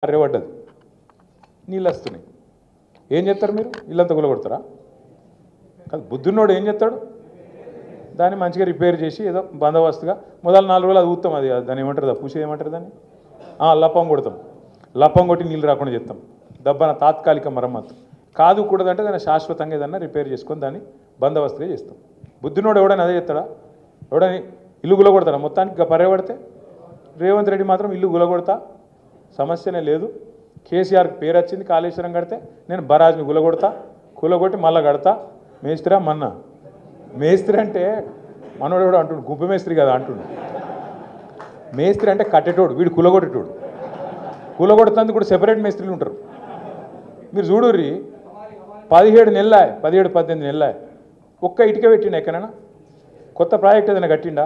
అర్రెవడ్డది నీళ్ళు వస్తున్నాయి. ఏం చేస్తారు మీరు? ఇల్లంతా గులగొడతారా? కాదు, బుద్ధున్నోడు ఏం చేస్తాడు? దాన్ని మంచిగా రిపేర్ చేసి ఏదో బందోబస్తుగా మొదలు 4 రోజులు అది ఊతాం. అది దాన్ని ఏమంటారు? పూసి ఏమంటారు దాన్ని? లప్పం కొడతాం. లప్పం కొట్టి నీళ్ళు రాకుండా చేస్తాం. దబ్బన తాత్కాలిక మరమ్మతు కాదు కూడదంటే దాన్ని శాశ్వతంగా ఏదన్నా రిపేర్ చేసుకొని దాన్ని బందోబస్తుగా చేస్తాం. బుద్ధున్నోడు ఎవడని అదే చేస్తాడా? ఎవడని ఇల్లు గులగొడతాడా? మొత్తానికి పర్యబడితే రేవంత్ రెడ్డి మాత్రం ఇల్లు గులగొడతా, సమస్యనే లేదు. కేసీఆర్కి పేరు వచ్చింది, కాళేశ్వరం కడితే నేను బరాజ్ని కూలగొట్టి మళ్ళా కడతా. మేస్త్రా మన్నా మేస్త్రి అంటే మనోడు కూడా అంటుండు, గుంపు మేస్త్రి కదా అంటుండు. మేస్త్రి అంటే కట్టేటోడు, వీడు కూలగొట్టేటోడు. కూలగొడుతుంది కూడా సెపరేట్ మేస్త్రీలు ఉంటారు. మీరు చూడుర్రి, 17 నెలలాయ 17-18 నెలలాయ ఒక్క ఇటుక పెట్టిండు ఎక్కడైనా? కొత్త ప్రాజెక్ట్ ఏదైనా కట్టిండా?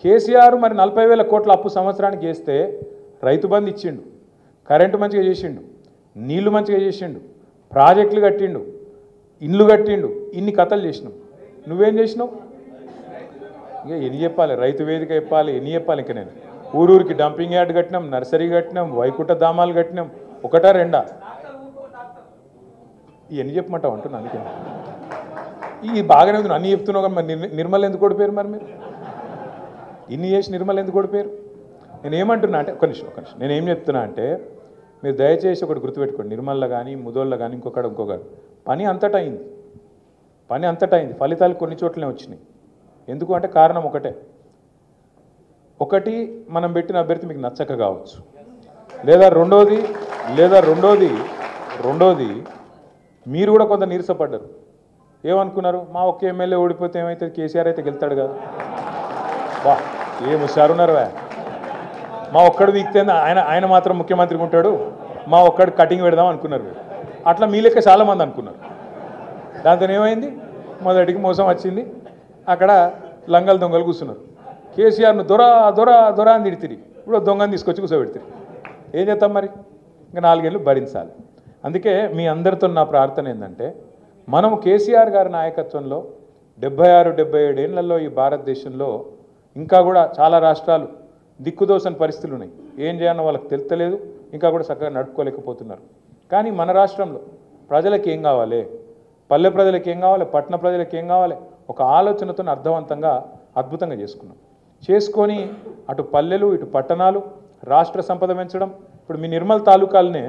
కేసీఆర్ మరి 40,000 కోట్ల అప్పు సంవత్సరానికి చేస్తే రైతు బంధు ఇచ్చిండు, కరెంటు మంచిగా చేసిండు, నీళ్లు మంచిగా చేసిండు, ప్రాజెక్టులు కట్టిండు, ఇండ్లు కట్టిండు, ఇన్ని కథలు చేసినావు. నువ్వేం చేసినావు? ఇక ఎన్ని చెప్పాలి? రైతు వేదిక చెప్పాలి, ఎన్ని చెప్పాలి? ఇంక నేను ఊరూరికి డంపింగ్ యార్డ్ కట్టినాం, నర్సరీ కట్టినాం, వైకుంఠ ధామాలు కట్టినాం. ఒకటా రెండా? ఇవన్నీ చెప్పమంటావు అంటున్నా. అందుకే ఈ బాగానే ఉంది, అన్నీ చెప్తున్నావు కానీ మరి నిర్మల్ ఎందుకు ఓడిపోయారు? మరి మీరు ఇన్ని చేసి నిర్మల్ ఎందుకు ఓడిపోయారు? నేనేమంటున్నా అంటే, ఒక నిమిషం నేనేం చెప్తున్నా అంటే, మీరు దయచేసి ఒకటి గుర్తుపెట్టుకోండి. నిర్మల్లో కానీ ముదోళ్ళలో కానీ ఇంకొకటి పని అంతటా అయింది. ఫలితాలు కొన్ని చోట్లనే వచ్చినాయి. ఎందుకు అంటే కారణం ఒకటి మనం పెట్టిన అభ్యర్థి మీకు నచ్చక కావచ్చు, లేదా రెండోది మీరు కూడా కొంత నీరసపడ్డారు. ఏమనుకున్నారు? మా ఒక్క ఎమ్మెల్యే ఓడిపోతే ఏమైతే, కేసీఆర్ అయితే గెలుతాడు కదా. బా ఏం హుషారున్నారు. మా ఒక్కడు వీక్తే ఆయన మాత్రం ముఖ్యమంత్రికి ఉంటాడు, మా ఒక్కడు కటింగ్ పెడదాం అనుకున్నారు. అట్లా మీ లెక్క చాలామంది అనుకున్నారు. దాంతో ఏమైంది? మొదటికి మోసం వచ్చింది. అక్కడ లంగలు దొంగలు కూర్చున్నారు. కేసీఆర్ను దొర అని తిడితిరి, ఇప్పుడు దొంగని తీసుకొచ్చి కూర్చోబెడితే ఏం చేస్తాం మరి? ఇంకా 4 ఏళ్ళు భరించాలి. అందుకే మీ అందరితో నా ప్రార్థన ఏంటంటే, మనం కేసీఆర్ గారి నాయకత్వంలో 76-77 ఏళ్లలో ఈ భారతదేశంలో ఇంకా కూడా చాలా రాష్ట్రాలు దిక్కుదోసని పరిస్థితులు ఉన్నాయి. ఏం చేయాలో వాళ్ళకి తెలుస్తలేదు, ఇంకా కూడా చక్కగా నడుపుకోలేకపోతున్నారు. కానీ మన రాష్ట్రంలో ప్రజలకు ఏం కావాలి, పల్లె ప్రజలకు ఏం కావాలి, పట్టణ ప్రజలకు ఏం కావాలి, ఒక ఆలోచనతో అర్థవంతంగా అద్భుతంగా చేసుకొని అటు పల్లెలు ఇటు పట్టణాలు రాష్ట్ర సంపద పెంచడం. ఇప్పుడు మీ నిర్మల్ తాలూకాలనే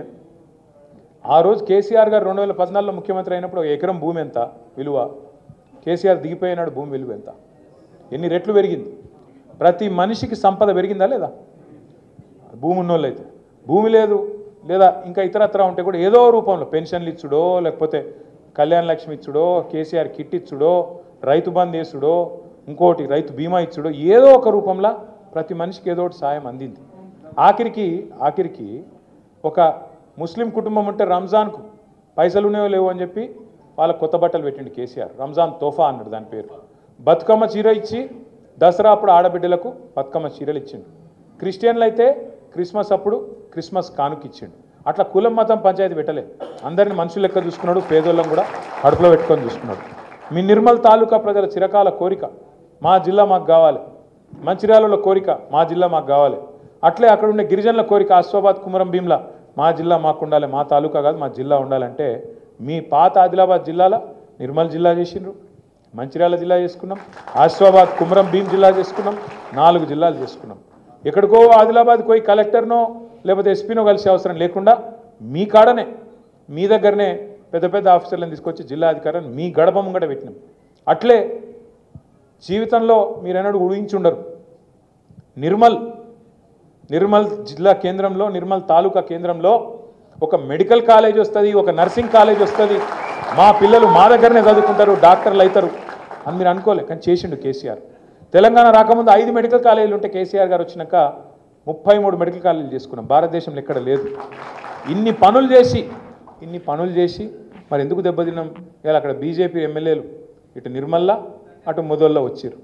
ఆ రోజు కేసీఆర్ గారు 2014లో ముఖ్యమంత్రి అయినప్పుడు 1 ఎకరం భూమి ఎంత విలువ? కేసీఆర్ దిగిపోయినాడు, భూమి విలువ ఎంత? ఎన్ని రెట్లు పెరిగింది? ప్రతి మనిషికి సంపద పెరిగిందా లేదా? భూమి ఉన్నోళ్ళైతే. భూమి లేదు, లేదా ఇంకా ఇతరత్రా ఉంటే కూడా ఏదో రూపంలో పెన్షన్లు ఇచ్చుడో, లేకపోతే కళ్యాణ లక్ష్మి ఇచ్చుడో, కేసీఆర్ కిట్ ఇచ్చుడో, రైతు బంద్ వేసుడో, ఇంకోటి రైతు బీమా ఇచ్చుడో, ఏదో ఒక రూపంలో ప్రతి మనిషికి ఏదో ఒకటి సాయం అందింది. ఆఖరికి ఒక ముస్లిం కుటుంబం ఉంటే రంజాన్కు పైసలు ఉన్నాయో లేవో అని చెప్పి వాళ్ళకు కొత్త బట్టలు పెట్టిండు కేసీఆర్. రంజాన్ తోఫా అన్నాడు దాని పేరు. బతుకమ్మ చీర ఇచ్చి దసరా అప్పుడు ఆడబిడ్డలకు బతుకమ్మ చీరలు ఇచ్చిండు. క్రిస్టియన్లు అయితే క్రిస్మస్ అప్పుడు క్రిస్మస్ కానుక ఇచ్చిండు. అట్లా కులం మతం పంచాయతీ పెట్టలే, అందరిని మనుషులు లెక్క చూసుకున్నాడు. పేదోళ్ళం కూడా కడుపులో పెట్టుకొని చూసుకున్నాడు. మీ నిర్మల్ తాలూకా ప్రజల చిరకాల కోరిక మా జిల్లా మాకు కావాలి, మంచిర్యాలలో కోరిక మా జిల్లా మాకు కావాలి, అట్లే అక్కడ ఉండే గిరిజనుల కోరిక ఆసిఫాబాద్ కుమరం భీంలా మా జిల్లా మాకు ఉండాలి, మా తాలూకా కాదు మా జిల్లా ఉండాలంటే మీ పాత ఆదిలాబాద్ జిల్లాలో నిర్మల్ జిల్లా చేసిండ్రు, మంచిర్యాల జిల్లా చేసుకున్నాం, ఆసిఫాబాద్ కుమరం భీం జిల్లా చేసుకున్నాం, 4 జిల్లాలు చేసుకున్నాం. ఎక్కడికో ఆదిలాబాద్కి పోయి కలెక్టర్నో లేకపోతే ఎస్పీనో కలిసే అవసరం లేకుండా మీ కాడనే మీ దగ్గరనే పెద్ద ఆఫీసర్లను తీసుకొచ్చి జిల్లా అధికారాన్ని మీ గడప ముంగట పెట్టినాం. అట్లే జీవితంలో మీరెన్నడూ ఊహించుండరు, నిర్మల్ జిల్లా కేంద్రంలో, నిర్మల్ తాలూకా కేంద్రంలో ఒక మెడికల్ కాలేజ్ వస్తుంది, ఒక నర్సింగ్ కాలేజ్ వస్తుంది, మా పిల్లలు మా దగ్గరనే చదువుకుంటారు, డాక్టర్లు అవుతారు అని మీరు అనుకోలే. కానీ చేసిండు కేసీఆర్. తెలంగాణ రాకముందు 5 మెడికల్ కాలేజీలు ఉంటే కేసీఆర్ గారు వచ్చినాక 33 మెడికల్ కాలేజీలు చేసుకున్నాం. భారతదేశంలో ఎక్కడ లేదు. ఇన్ని పనులు చేసి మరి ఎందుకు దెబ్బతిన్నాం? ఇలా అక్కడ బీజేపీ ఎమ్మెల్యేలు ఇటు నిర్మల్లా అటు ముదోల్లో వచ్చారు.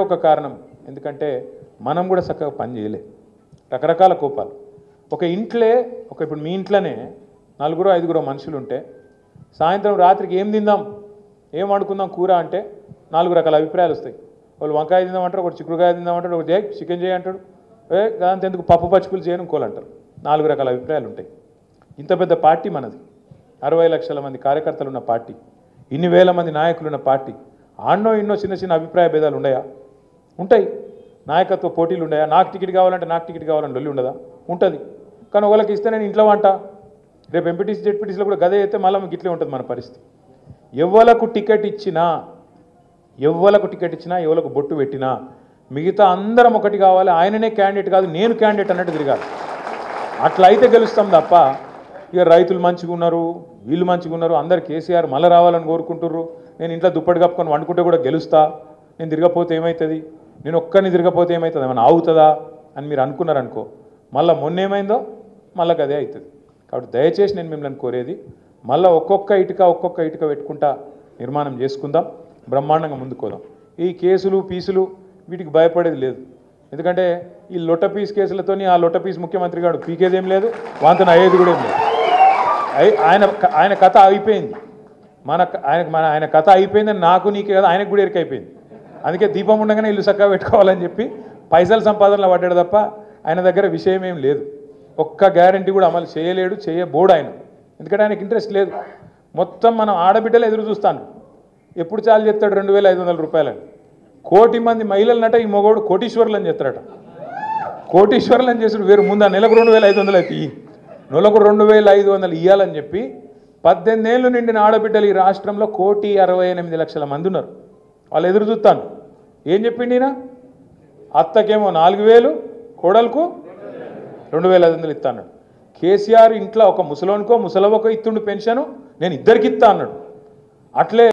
ఒక కారణం, ఎందుకంటే మనం కూడా చక్కగా పని చేయలే. రకరకాల కోపాలు. ఇప్పుడు మీ ఇంట్లోనే 4-5 మనుషులు ఉంటే సాయంత్రం రాత్రికి ఏం తిందాం, ఏం వండుకుందాం కూర అంటే 4 రకాల అభిప్రాయాలు వస్తాయి. వాళ్ళు వంకాయ తిందామంటారు, ఒకటి చిక్కుడుకాయ తిందామంటాడు, ఒకటి చికెన్ చేయంటాడు, దాంతో ఎందుకు పప్పు పచ్చుకులు చేయను ఇంకోలు అంటారు. 4 రకాల అభిప్రాయాలు ఉంటాయి. ఇంత పెద్ద పార్టీ మనది, 60 లక్షల మంది కార్యకర్తలు ఉన్న పార్టీ, ఇన్ని వేల మంది నాయకులున్న పార్టీ. ఆన్నో ఇన్నో చిన్న చిన్న అభిప్రాయ భేదాలు ఉన్నాయా? ఉంటాయి. నాయకత్వ పోటీలు ఉన్నాయా? నాకు టికెట్ కావాలంటే నాకు టికెట్ కావాలని లొల్లి ఉండదా? ఉంటుంది. కానీ ఒకళ్ళకి ఇస్తే నేను ఇంట్లో వంట, రేపు ఎంపీటీసీ జెడ్పీటీసీలో కూడా గదే అయితే మళ్ళీ గిట్లే ఉంటుంది మన పరిస్థితి. ఎవలకు టికెట్ ఇచ్చినా, ఎవరికి బొట్టు పెట్టినా మిగతా అందరం ఒకటి కావాలి, ఆయననే క్యాండిడేట్ కాదు నేను క్యాండిడేట్ అన్నట్టు తిరగాలి. అట్లా అయితే గెలుస్తాం తప్ప ఇక రైతులు మంచిగా ఉన్నారు, వీళ్ళు మంచిగా ఉన్నారు, అందరు కేసీఆర్ మళ్ళీ రావాలని కోరుకుంటుర్రు, నేను ఇంట్లో దుప్పటి కప్పుకొని వండుకుంటే కూడా గెలుస్తా, నేను తిరగపోతే ఏమవుతుంది, నేను ఒక్కరిని తిరగపోతే ఏమవుతుంది, ఏమైనా ఆగుతుందా అని మీరు అనుకున్నారనుకో, మళ్ళీ మొన్న ఏమైందో మళ్ళీ అదే అవుతుంది. కాబట్టి దయచేసి నేను మిమ్మల్ని కోరేది, మళ్ళీ ఒక్కొక్క ఇటుక పెట్టుకుంటా నిర్మాణం చేసుకుందాం, బ్రహ్మాండంగా ముందుకోదాం. ఈ కేసులు పీసులు వీటికి భయపడేది లేదు. ఎందుకంటే ఈ లొట్ట పీస్ కేసులతోని ఆ లొట్ట పీస్ ముఖ్యమంత్రి గారు పీకేదేం లేదు, వాంతను అయ్యేది కూడా ఏం లేదు. ఆయన కథ అయిపోయింది. ఆయన కథ అయిపోయిందని నాకు నీకే కదా, ఆయనకు కూడా ఎరికైపోయింది. అందుకే దీపం ఉండగానే ఇల్లు చక్కగా పెట్టుకోవాలని చెప్పి పైసల సంపాదనలో పడ్డాడు తప్ప ఆయన దగ్గర విషయం ఏం లేదు. ఒక్క గ్యారంటీ కూడా అమలు చేయలేడు, చేయబోడు ఆయన. ఎందుకంటే ఆయనకి ఇంట్రెస్ట్ లేదు. మొత్తం మనం ఆడబిడ్డలు ఎదురు చూస్తాను, ఎప్పుడు చాలు చెప్తాడు 2500 రూపాయలని. 1 కోటి మంది మహిళలనట ఈ మొగోడు కోటీశ్వరులు అని చెప్తారట. కోటీశ్వరులు అని చేసి వేరు ముందు నెలకు 2500 అయితే నెలకు 2500 ఇవ్వాలని చెప్పి 18 ఏళ్ళు నిండిన ఆడబిడ్డలు ఈ రాష్ట్రంలో 1,68,00,000 మంది ఉన్నారు. వాళ్ళు ఎదురు చూస్తాను. ఏం చెప్పిండి ఈయన? అత్తకేమో 4000, కోడలకు 2500 ఇస్తా అన్నాడు. కేసీఆర్ ఇంట్లో ఒక ముసలోనికో ముసలవకో ఇస్తుండు పెన్షను, నేను ఇద్దరికి ఇస్తా అన్నాడు. అట్లే